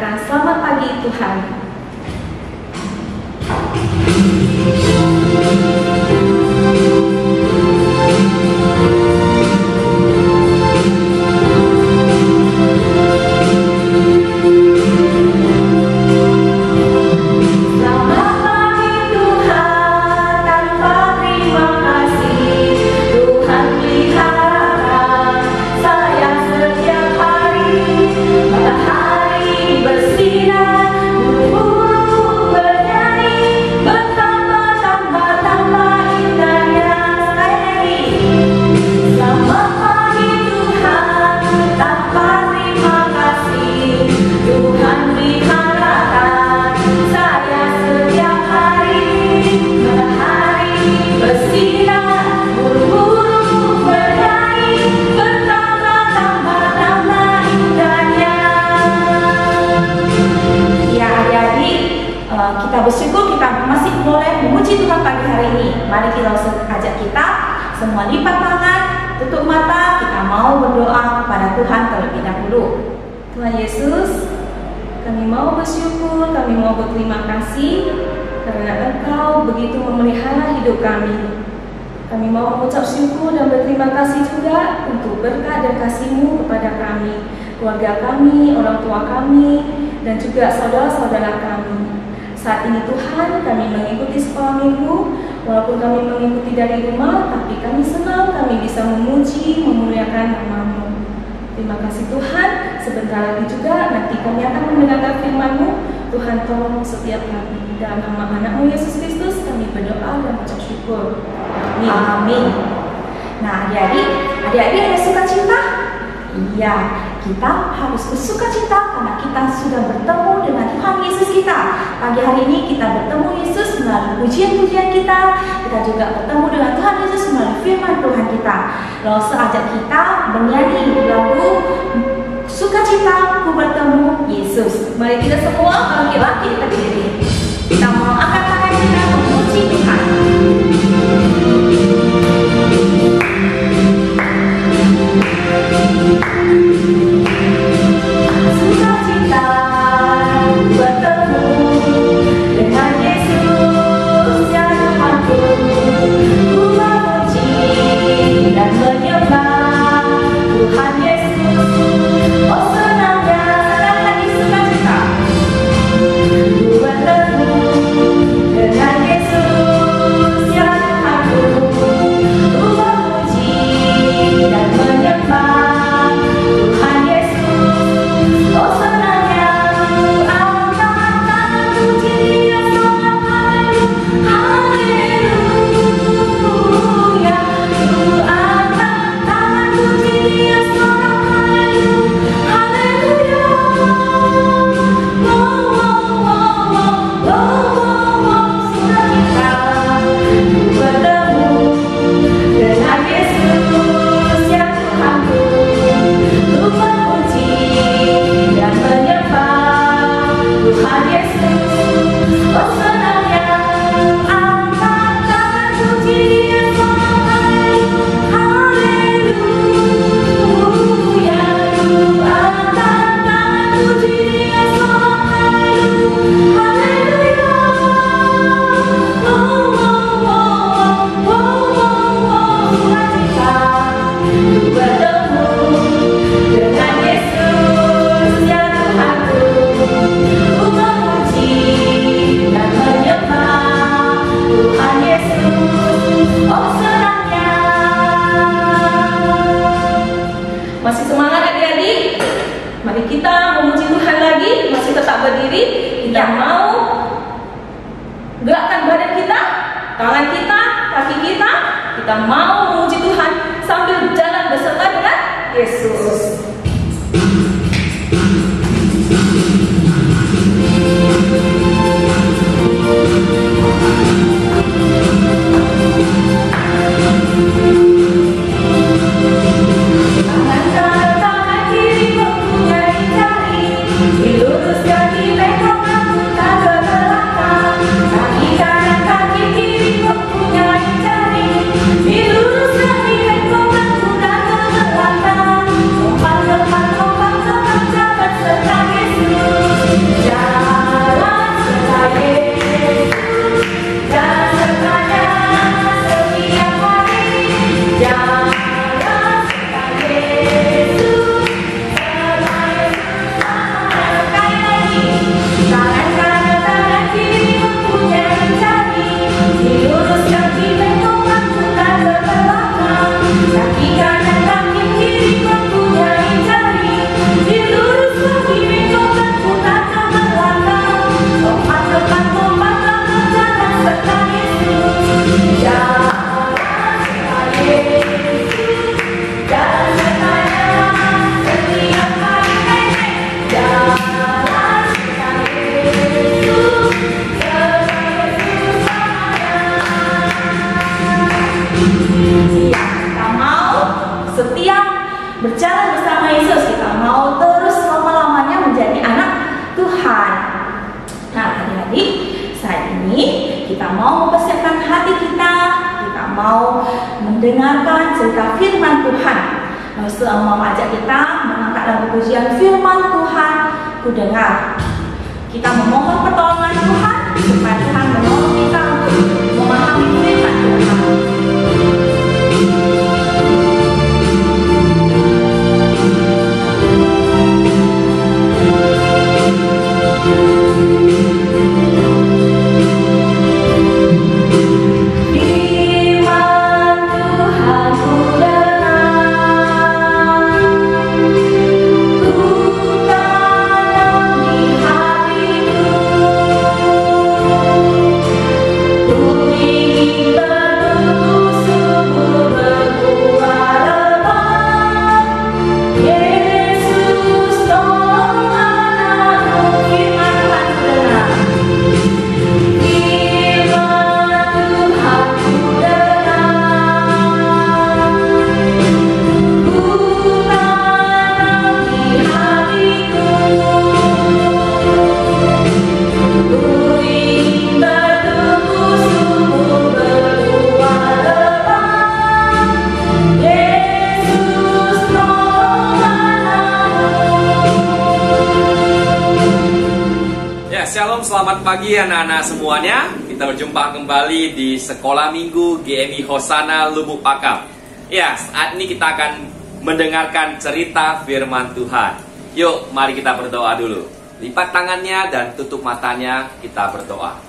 katakan selamat pagi Tuhan. Kita bersyukur kita masih boleh memuji Tuhan pagi hari ini. Mari kita ajak kita semua lipat tangan, tutup mata, kita mau berdoa kepada Tuhan terlebih dahulu. Tuhan Yesus, kami mau bersyukur, kami mau berterima kasih karena Engkau begitu memelihara hidup kami. Kami mau mengucap syukur dan berterima kasih juga untuk berkat dan kasih-Mu kepada kami, keluarga kami, orang tua kami, dan juga saudara-saudara kami. Saat ini Tuhan, kami mengikuti sekolah minggu, walaupun kami mengikuti dari rumah, tapi kami senang kami bisa memuji, memuliakan nama-Mu. Terima kasih Tuhan, sebentar lagi juga nanti kami akan mendengarkan firman-Mu. Tuhan tolong setiap kami. Dalam nama anak-Mu Yesus Kristus, kami berdoa dan mengucap syukur. Amin. Nah, adik-adik ada sukacita? Iya, kita harus bersuka cita karena kita sudah bertemu dengan Tuhan Yesus kita. Pagi hari ini kita bertemu Yesus melalui pujian-pujian kita. Kita juga bertemu dengan Tuhan Yesus melalui firman Tuhan kita. Lalu seajak kita bernyanyi lagu Sukacita ku bertemu Yesus. Mari kita semua bangkit lagi kita berdiri. Kita mau angkat tangan kita memuji Tuhan. Sukacita bertemu dengan Yesus yang Tuhanku. Ku memuji dan menyembah Tuhan Yesus. Oh senangnya lagi sukacita. Ku bertemu dengan Yesus yang Tuhanku. Ku memuji dan menyembah Tuhan Yesus. Oh senangnya ku angkat tangan puji Dia selamat haleluya. Ku angkat tangan puji Dia selamat haleluya. Wow wow wow wow wow wow sukacita ku bertemu dengan Yesus yang Tuhanku. Ku memuji dan menyembah Tuhan Yesus. Oh senangnya angkat tangan puji Dia selamat haleluya. Ku angkat tangan puji Dia selamat haleluya. Oh wow wow wow wow sukacita ku bertemu dengan Yesus yang Tuhanku. Ku memuji dan menyembah Tuhan Yesus. Oh senangnya. Masih semangat adik-adik? Mari kita memuji Tuhan lagi. Masih tetap berdiri. Kita mau gerakkan badan kita, tangan kita, kaki kita. Kita mau memuji Tuhan sambil jalan beserta dengan Yesus. Tangan kanan, tangan kiri mempunyai jari, diluruskan di bengkok tak ke belakang. Kaki kanan, kaki kiri mempunyai jari, diluruskan di bengkok tak ke belakang. Lompat, lompat, lompat, lompat, jalan serta Yesus. kita mau mempersiapkan hati kita mau mendengarkan cerita firman Tuhan. Lalu mau ajak kita mengangkat lagu pujian firman Tuhan, ku dengar. Kita memohon pertolongan Tuhan, supaya Tuhan menolong kita untuk memahami firman Tuhan. Shalom, selamat pagi anak-anak semuanya. Kita berjumpa kembali di Sekolah Minggu GMI Hosana Lubuk Pakam. Ya, saat ini kita akan mendengarkan cerita firman Tuhan. Yuk, mari kita berdoa dulu. Lipat tangannya dan tutup matanya, kita berdoa.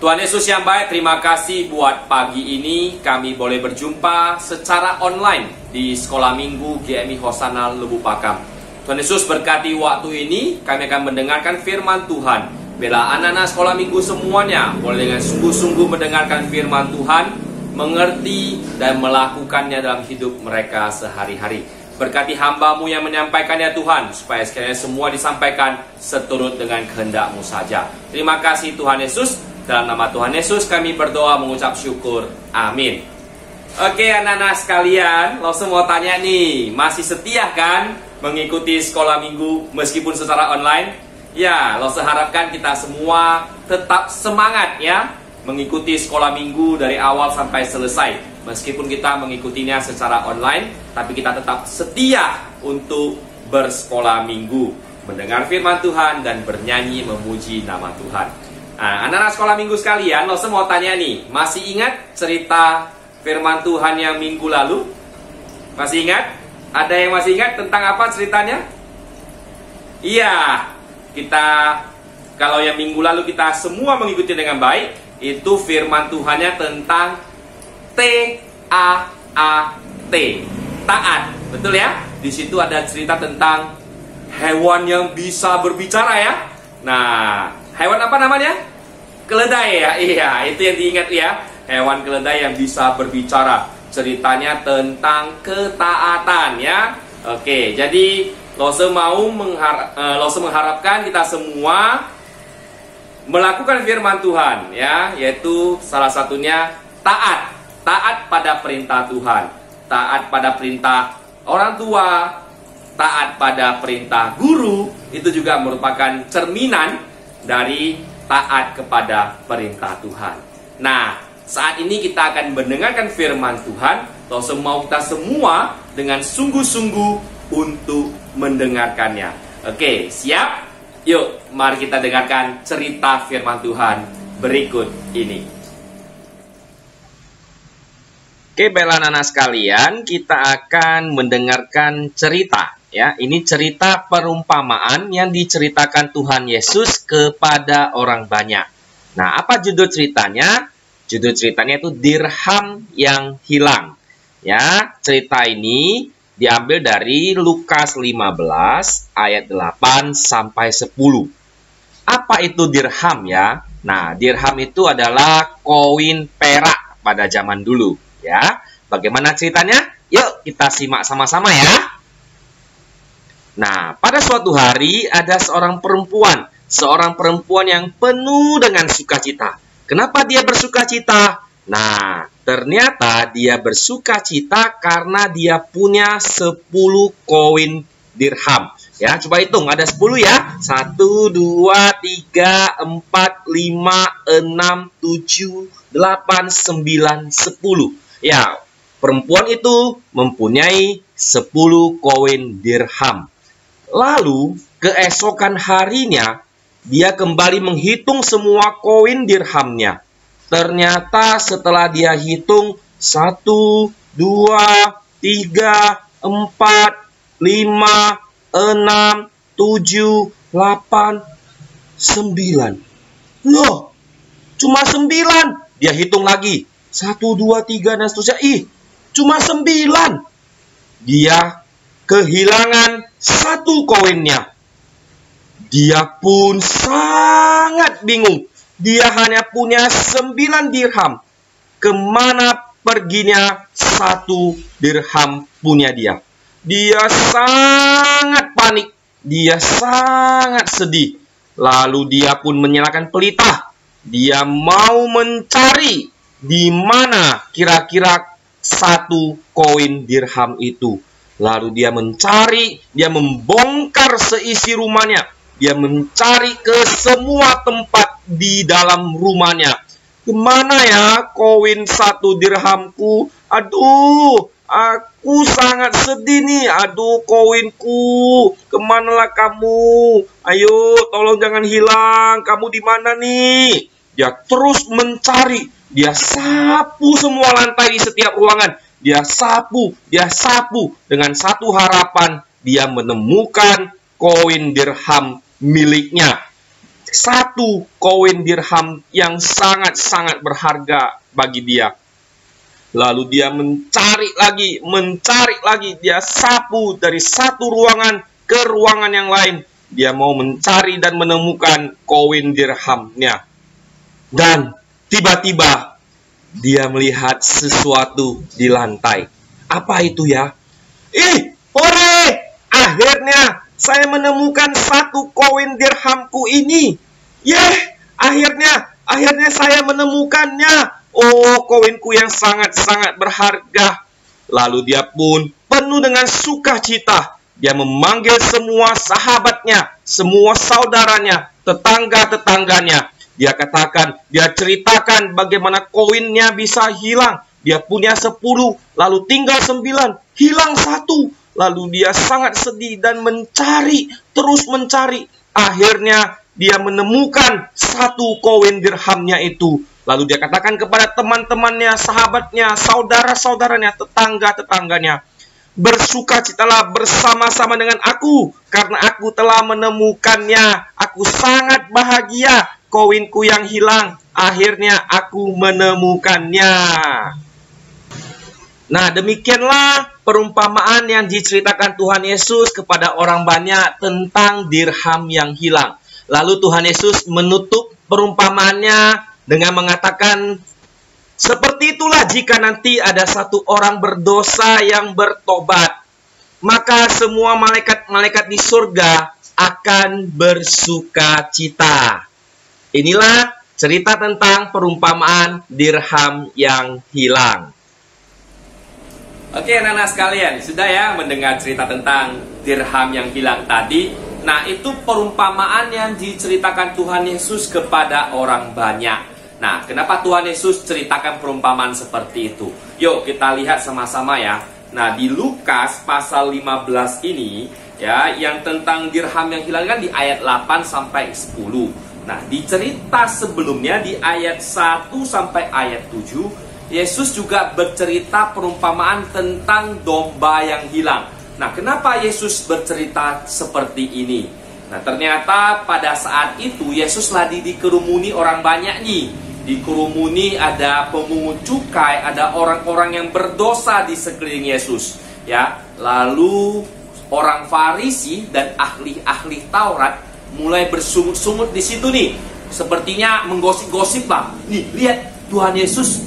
Tuhan Yesus yang baik, terima kasih buat pagi ini kami boleh berjumpa secara online di Sekolah Minggu GMI Hosana Lubuk Pakam. Tuhan Yesus berkati waktu ini, kami akan mendengarkan firman Tuhan. Bila anak-anak sekolah minggu semuanya boleh dengan sungguh-sungguh mendengarkan firman Tuhan, mengerti dan melakukannya dalam hidup mereka sehari-hari. Berkati hamba-Mu yang menyampaikannya Tuhan, supaya sekalian semua disampaikan seturut dengan kehendak-Mu saja. Terima kasih Tuhan Yesus. Dalam nama Tuhan Yesus kami berdoa mengucap syukur. Amin. Oke anak-anak sekalian, lo semua tanya nih, masih setia kan mengikuti sekolah minggu meskipun secara online? Ya, lo seharapkan kita semua tetap semangat ya mengikuti sekolah minggu dari awal sampai selesai. Meskipun kita mengikutinya secara online, tapi kita tetap setia untuk bersekolah minggu, mendengar firman Tuhan dan bernyanyi memuji nama Tuhan. Nah, anak-anak sekolah minggu sekalian, lo semua tanya nih, masih ingat cerita firman Tuhan yang minggu lalu? Masih ingat? Ada yang masih ingat tentang apa ceritanya? Iya, kalau yang minggu lalu kita semua mengikuti dengan baik, itu firman Tuhannya tentang T-A-A-T, taat, betul ya? Di situ ada cerita tentang hewan yang bisa berbicara ya. Nah, hewan apa namanya? Keledai ya. Iya, itu yang diingat ya. Hewan keledai yang bisa berbicara. Ceritanya tentang ketaatan ya. Oke, jadi Lose mengharapkan kita semua melakukan firman Tuhan ya, yaitu salah satunya taat. Taat pada perintah Tuhan, taat pada perintah orang tua, taat pada perintah guru. Itu juga merupakan cerminan dari taat kepada perintah Tuhan. Nah, saat ini kita akan mendengarkan firman Tuhan. Lose mau kita semua dengan sungguh-sungguh untuk mendengarkannya. Oke, siap? Yuk, mari kita dengarkan cerita firman Tuhan berikut ini. Oke, bela anak sekalian, kita akan mendengarkan cerita ya. Ini cerita perumpamaan yang diceritakan Tuhan Yesus kepada orang banyak. Nah, apa judul ceritanya? Judul ceritanya itu dirham yang hilang. Ya, cerita ini diambil dari Lukas 15 ayat 8 sampai 10. Apa itu dirham ya? Nah, dirham itu adalah koin perak pada zaman dulu ya. Bagaimana ceritanya? Yuk kita simak sama-sama ya. Nah, pada suatu hari ada seorang perempuan yang penuh dengan sukacita. Kenapa dia bersukacita? Nah, ternyata dia bersukacita karena dia punya 10 koin dirham. Ya, coba hitung, ada 10 ya. 1, 2, 3, 4, 5, 6, 7, 8, 9, 10. Ya, perempuan itu mempunyai 10 koin dirham. Lalu, keesokan harinya, dia kembali menghitung semua koin dirhamnya. Ternyata setelah dia hitung 1, 2, 3, 4, 5, 6, 7, 8, 9. Loh, cuma 9. Dia hitung lagi. 1, 2, 3, dan seterusnya. Cuma 9. Dia kehilangan 1 koinnya. Dia pun sangat bingung. Dia hanya punya 9 dirham. Kemana perginya 1 dirham punya dia? Dia sangat panik. Dia sangat sedih. Lalu dia pun menyalakan pelita. Dia mau mencari di mana kira-kira 1 koin dirham itu. Lalu dia mencari, dia membongkar seisi rumahnya. Dia mencari ke semua tempat di dalam rumahnya. Kemana ya koin 1 dirhamku? Aduh, aku sangat sedih nih. Aduh, koinku. Kemanalah kamu? Ayo, tolong jangan hilang. Kamu di mana nih? Dia terus mencari. Dia sapu semua lantai di setiap ruangan. Dia sapu dengan satu harapan. Dia menemukan koin dirham miliknya. 1 koin dirham yang sangat-sangat berharga bagi dia. Lalu dia mencari lagi. Dia sapu dari satu ruangan ke ruangan yang lain. Dia mau mencari dan menemukan koin dirhamnya. Dan tiba-tiba dia melihat sesuatu di lantai. Apa itu ya? Hore! Akhirnya saya menemukan 1 koin dirhamku ini. Akhirnya saya menemukannya. Oh, koinku yang sangat-sangat berharga. Lalu dia pun penuh dengan sukacita. Dia memanggil semua sahabatnya, semua saudaranya, tetangga-tetangganya. Dia ceritakan bagaimana koinnya bisa hilang. Dia punya 10, lalu tinggal 9, hilang 1. Lalu dia sangat sedih dan terus mencari. Akhirnya dia menemukan 1 koin dirhamnya itu. Lalu dia katakan kepada teman-temannya, sahabatnya, saudara-saudaranya, tetangga-tetangganya, bersukacitalah bersama-sama dengan aku, karena aku telah menemukannya. Aku sangat bahagia. Koinku yang hilang, akhirnya aku menemukannya. Nah, demikianlah perumpamaan yang diceritakan Tuhan Yesus kepada orang banyak tentang dirham yang hilang. Lalu Tuhan Yesus menutup perumpamaannya dengan mengatakan, seperti itulah jika nanti ada 1 orang berdosa yang bertobat, maka semua malaikat-malaikat di surga akan bersukacita. Inilah cerita tentang perumpamaan dirham yang hilang. Oke, anak-anak sekalian, sudah ya mendengar cerita tentang dirham yang hilang tadi. Nah, itu perumpamaan yang diceritakan Tuhan Yesus kepada orang banyak. Nah, kenapa Tuhan Yesus ceritakan perumpamaan seperti itu? Yuk kita lihat sama-sama ya. Nah, di Lukas pasal 15 ini ya, yang tentang dirham yang hilang kan di ayat 8 sampai 10. Nah, di cerita sebelumnya di ayat 1 sampai ayat 7, Yesus juga bercerita perumpamaan tentang domba yang hilang. Nah, kenapa Yesus bercerita seperti ini? Nah, ternyata pada saat itu Yesus lagi dikerumuni orang banyak nih. Dikerumuni ada pemungut cukai, ada orang-orang yang berdosa di sekeliling Yesus. Ya, lalu orang Farisi dan ahli-ahli Taurat mulai bersungut-sungut di situ nih. Sepertinya menggosip-gosip lah. Nih, lihat Tuhan Yesus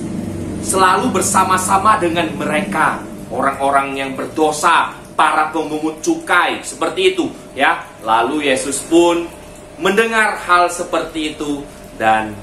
selalu bersama-sama dengan mereka. Orang-orang yang berdosa, para pemungut cukai, seperti itu ya. Lalu Yesus pun mendengar hal seperti itu dan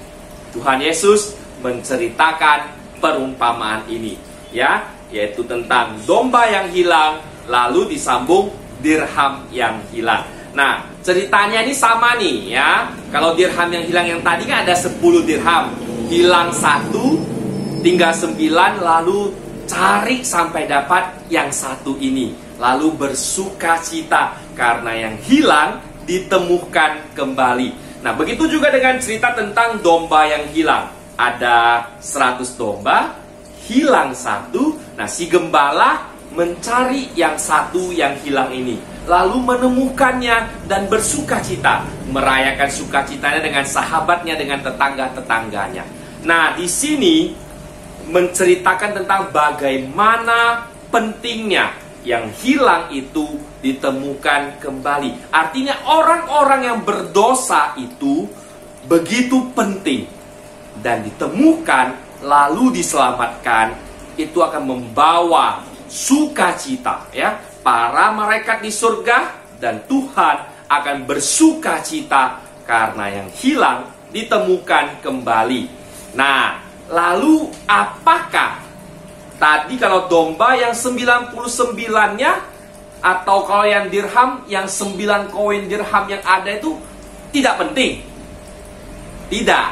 Tuhan Yesus menceritakan perumpamaan ini ya, yaitu tentang domba yang hilang, lalu disambung dirham yang hilang. Nah, ceritanya ini sama nih ya. Kalau dirham yang hilang yang tadi kan ada 10 dirham. Hilang 1, tinggal 9, lalu cari sampai dapat yang 1 ini. Lalu bersuka cita karena yang hilang ditemukan kembali. Nah, begitu juga dengan cerita tentang domba yang hilang. Ada 100 domba, hilang 1. Nah, si gembala mencari yang 1 yang hilang ini, lalu menemukannya dan bersuka cita, merayakan sukacitanya dengan sahabatnya, dengan tetangga-tetangganya. Nah, di sini menceritakan tentang bagaimana pentingnya yang hilang itu ditemukan kembali. Artinya orang-orang yang berdosa itu begitu penting dan ditemukan lalu diselamatkan, itu akan membawa sukacita ya. Para malaikat di surga dan Tuhan akan bersuka cita karena yang hilang ditemukan kembali. Nah, lalu apakah tadi kalau domba yang 99-nya, atau kalau yang dirham yang 9 koin dirham yang ada itu tidak penting? Tidak,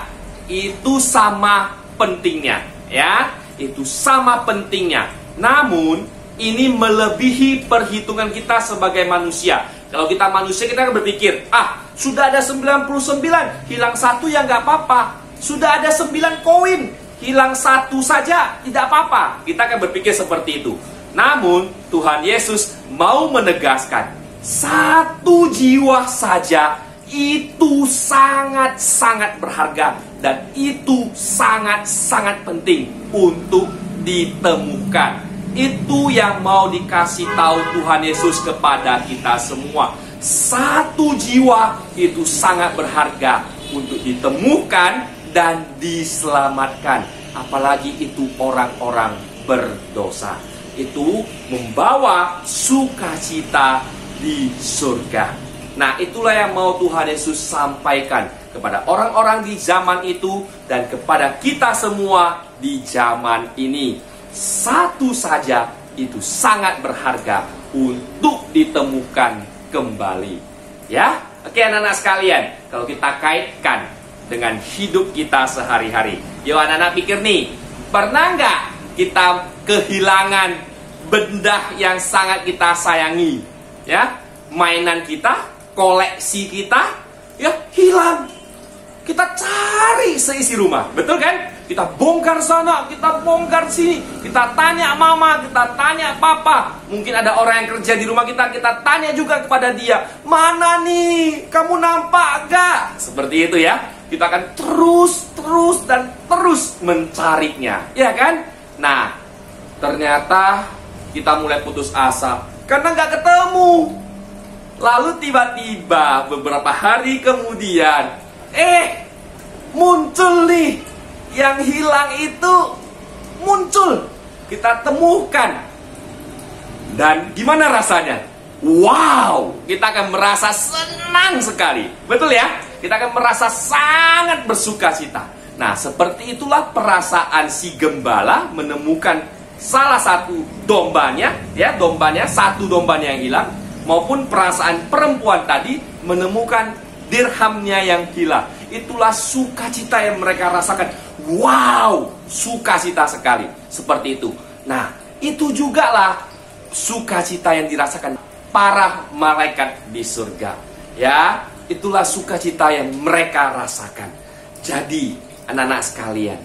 itu sama pentingnya ya, itu sama pentingnya. Namun ini melebihi perhitungan kita sebagai manusia. Kalau kita manusia, kita akan berpikir, sudah ada 99, hilang 1 ya nggak apa-apa. Sudah ada 9 koin, hilang 1 saja, tidak apa-apa. Kita akan berpikir seperti itu. Namun, Tuhan Yesus mau menegaskan, 1 jiwa saja itu sangat-sangat berharga. Dan itu sangat-sangat penting untuk ditemukan. Itu yang mau dikasih tahu Tuhan Yesus kepada kita semua. 1 jiwa itu sangat berharga untuk ditemukan dan diselamatkan. Apalagi itu orang-orang berdosa. Itu membawa sukacita di surga. Nah, itulah yang mau Tuhan Yesus sampaikan kepada orang-orang di zaman itu dan kepada kita semua di zaman ini. 1 saja itu sangat berharga untuk ditemukan kembali. Ya, oke anak-anak sekalian, kalau kita kaitkan dengan hidup kita sehari-hari, yuk anak-anak pikir nih, pernah nggak kita kehilangan benda yang sangat kita sayangi? Ya, mainan kita, koleksi kita, ya hilang. Kita cari seisi rumah, betul kan? Kita bongkar sana, kita bongkar sini. Kita tanya mama, kita tanya papa. Mungkin ada orang yang kerja di rumah kita, kita tanya juga kepada dia, mana nih, kamu nampak gak? Seperti itu ya. Kita akan terus mencarinya, ya kan? Nah, ternyata kita mulai putus asa karena gak ketemu. Lalu tiba-tiba beberapa hari kemudian, muncul nih, yang hilang itu muncul, kita temukan. Dan gimana rasanya? Wow, kita akan merasa senang sekali. Betul ya? Kita akan merasa sangat bersukacita. Nah, seperti itulah perasaan si gembala menemukan salah satu dombanya, ya, dombanya, 1 dombanya yang hilang, maupun perasaan perempuan tadi menemukan dirhamnya yang hilang. Itulah sukacita yang mereka rasakan. Wow, sukacita sekali. Seperti itu. Nah, itu juga lah sukacita yang dirasakan para malaikat di surga. Ya, itulah sukacita yang mereka rasakan. Jadi, anak-anak sekalian,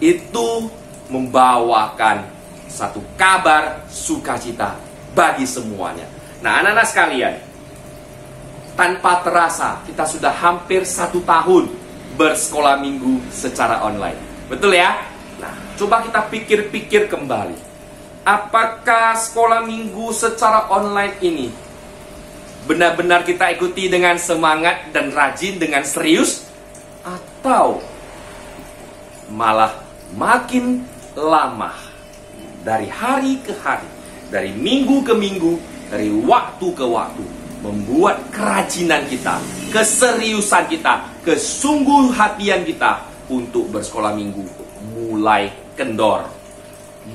itu membawakan satu kabar sukacita bagi semuanya. Nah, anak-anak sekalian, tanpa terasa kita sudah hampir 1 tahun bersekolah minggu secara online. Betul ya? Nah, coba kita pikir-pikir kembali. Apakah sekolah minggu secara online ini benar-benar kita ikuti dengan semangat dan rajin, dengan serius? Atau malah makin lama, dari hari ke hari, dari minggu ke minggu, dari waktu ke waktu, membuat kerajinan kita, keseriusan kita, kesungguhhatian kita untuk bersekolah minggu mulai kendor,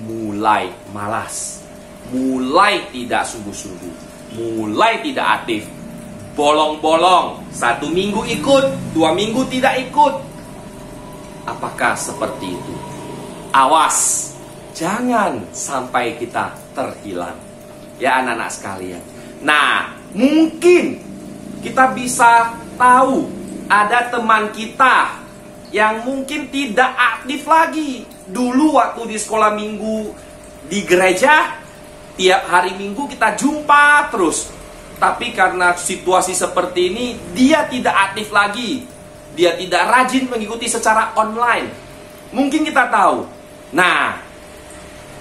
mulai malas. mulai tidak sungguh-sungguh, mulai tidak aktif, bolong-bolong, 1 minggu ikut, 2 minggu tidak ikut. Apakah seperti itu? Awas, jangan sampai kita terhilang, ya anak-anak sekalian. Nah, mungkin kita bisa tahu ada teman kita yang mungkin tidak aktif lagi. Dulu waktu di sekolah minggu di gereja, tiap hari minggu kita jumpa terus. Tapi karena situasi seperti ini, dia tidak aktif lagi. Dia tidak rajin mengikuti secara online. Mungkin kita tahu. Nah,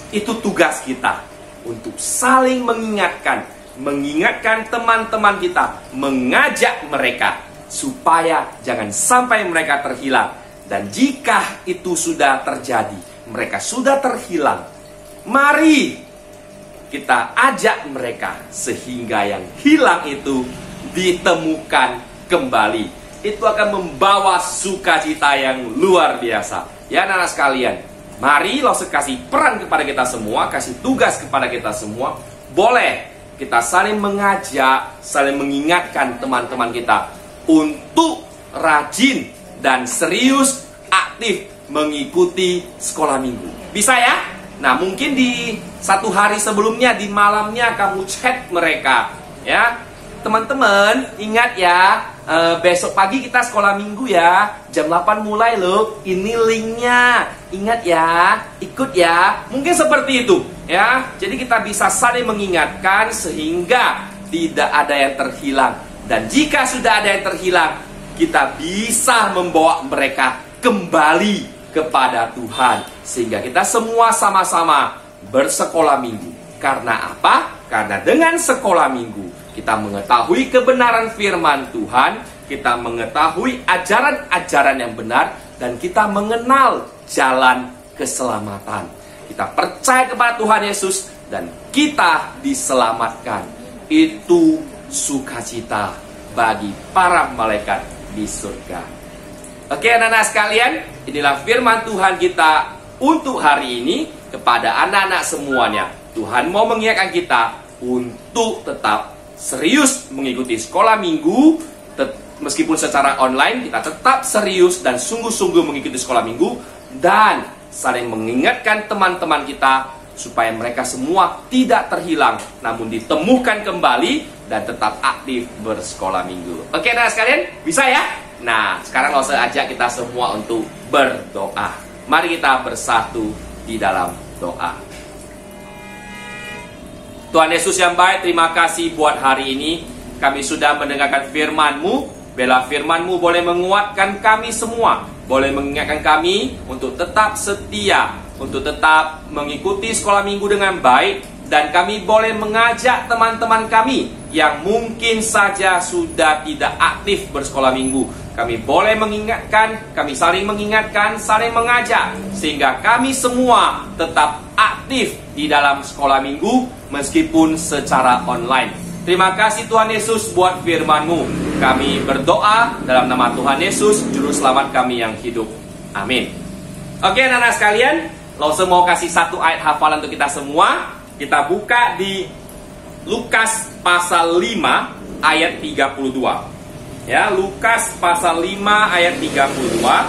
itu tugas kita untuk saling mengingatkan teman-teman kita, mengajak mereka supaya jangan sampai mereka terhilang. Dan jika itu sudah terjadi, mereka sudah terhilang, mari kita ajak mereka sehingga yang hilang itu ditemukan kembali. Itu akan membawa sukacita yang luar biasa. Ya anak-anak sekalian, mari Lause kasih peran kepada kita semua, kasih tugas kepada kita semua. Boleh kita saling mengajak, saling mengingatkan teman-teman kita untuk rajin dan serius aktif mengikuti sekolah minggu. Bisa ya? Nah, mungkin di 1 hari sebelumnya, di malamnya kamu chat mereka, ya. Teman-teman, ingat ya, besok pagi kita sekolah minggu ya, jam 8 mulai loh. Ini linknya, ingat ya, ikut ya. Mungkin seperti itu, ya. Jadi kita bisa saling mengingatkan sehingga tidak ada yang terhilang. Dan jika sudah ada yang terhilang, kita bisa membawa mereka kembali kepada Tuhan, sehingga kita semua sama-sama bersekolah minggu. Karena apa? Karena dengan sekolah minggu kita mengetahui kebenaran firman Tuhan, kita mengetahui ajaran-ajaran yang benar, dan kita mengenal jalan keselamatan. Kita percaya kepada Tuhan Yesus dan kita diselamatkan. Itu sukacita bagi para malaikat di surga. Oke anak-anak sekalian, inilah firman Tuhan kita untuk hari ini kepada anak-anak semuanya. Tuhan mau mengingatkan kita untuk tetap serius mengikuti sekolah minggu. Meskipun secara online, kita tetap serius dan sungguh-sungguh mengikuti sekolah minggu. Dan saling mengingatkan teman-teman kita supaya mereka semua tidak terhilang, namun ditemukan kembali dan tetap aktif bersekolah minggu. Oke anak sekalian, bisa ya? Nah, sekarang Lause ajak kita semua untuk berdoa. Mari kita bersatu di dalam doa. Tuhan Yesus yang baik, terima kasih buat hari ini. Kami sudah mendengarkan firman-Mu. Biarlah firman-Mu boleh menguatkan kami semua, boleh mengingatkan kami untuk tetap setia, untuk tetap mengikuti sekolah minggu dengan baik. Dan kami boleh mengajak teman-teman kami yang mungkin saja sudah tidak aktif bersekolah minggu. Kami boleh mengingatkan, kami saling mengingatkan, saling mengajak, sehingga kami semua tetap aktif di dalam sekolah minggu meskipun secara online. Terima kasih Tuhan Yesus buat firman-Mu. Kami berdoa dalam nama Tuhan Yesus, Juru Selamat kami yang hidup. Amin. Oke anak-anak sekalian, Lause mau kasih 1 ayat hafalan untuk kita semua. Kita buka di Lukas pasal 5 ayat 32. Ya, Lukas pasal 5 ayat 32.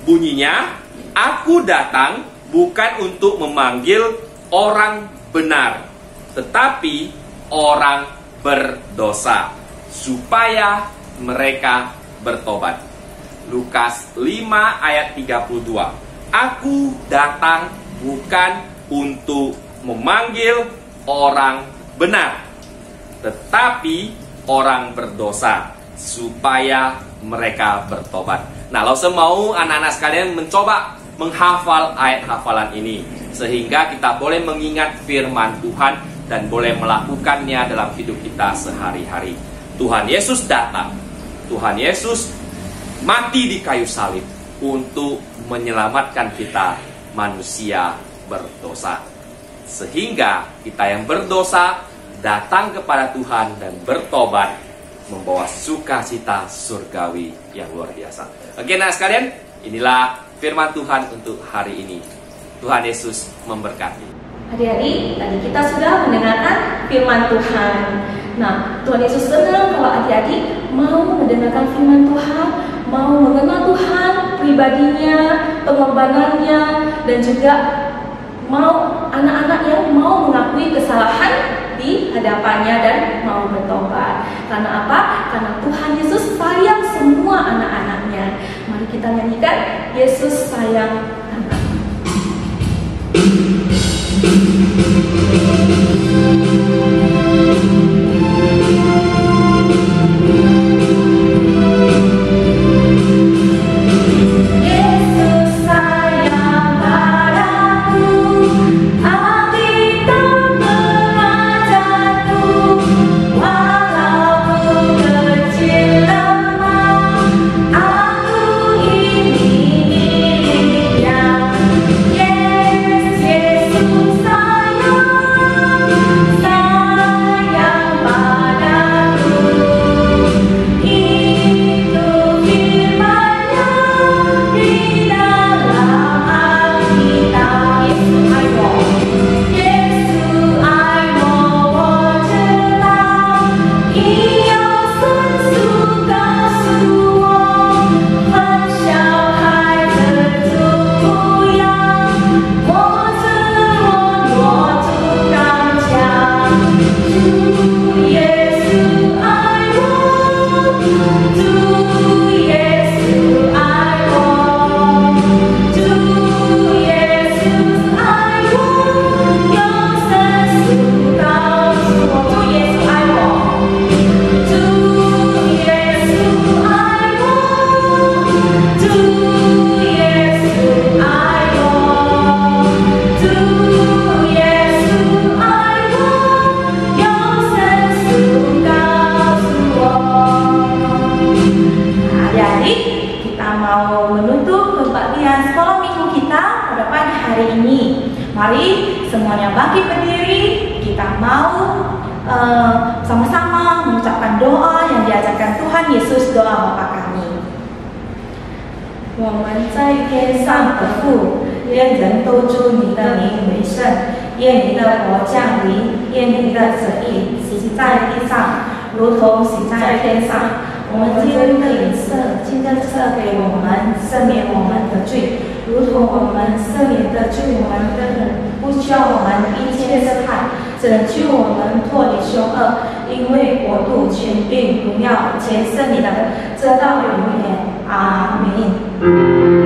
Bunyinya, aku datang bukan untuk memanggil orang benar, tetapi orang berdosa, supaya mereka bertobat. Lukas 5 ayat 32. Aku datang bukan untuk memanggil orang benar, tetapi orang berdosa, supaya mereka bertobat. Nah, Lause mau anak-anak sekalian mencoba menghafal ayat hafalan ini, sehingga kita boleh mengingat firman Tuhan dan boleh melakukannya dalam hidup kita sehari-hari. Tuhan Yesus datang, Tuhan Yesus mati di kayu salib untuk menyelamatkan kita manusia berdosa, sehingga kita yang berdosa datang kepada Tuhan dan bertobat, membawa sukacita surgawi yang luar biasa. Oke, nah sekalian, inilah firman Tuhan untuk hari ini. Tuhan Yesus memberkati. Adik-adik, tadi kita sudah mendengarkan firman Tuhan. Nah, Tuhan Yesus senang kalau adik-adik mau mendengarkan firman Tuhan, mau mengenal Tuhan, pribadinya, pengorbanannya, dan juga mau anak-anak yang mau mengakui kesalahan di hadapannya dan mau bertobat. Karena apa? Karena Tuhan Yesus sayang semua anak-anaknya. Mari kita nyanyikan Yesus sayang anak. Mari semuanya bangkit berdiri, kita mau sama-sama mengucapkan doa yang diajarkan Tuhan Yesus, doa Bapa kami. 我们在天上的父，愿人都尊你的名为圣，愿你的国降临，愿你的旨意行在地上，如同行在天上。我们今天的饮食，今天赐给我们，赦免我们的罪，如同我们赦免的罪我们的人，不叫我们一切试探，拯救我们脱离凶恶。因为国度、权柄、荣耀，全是你的，直到永远。阿门。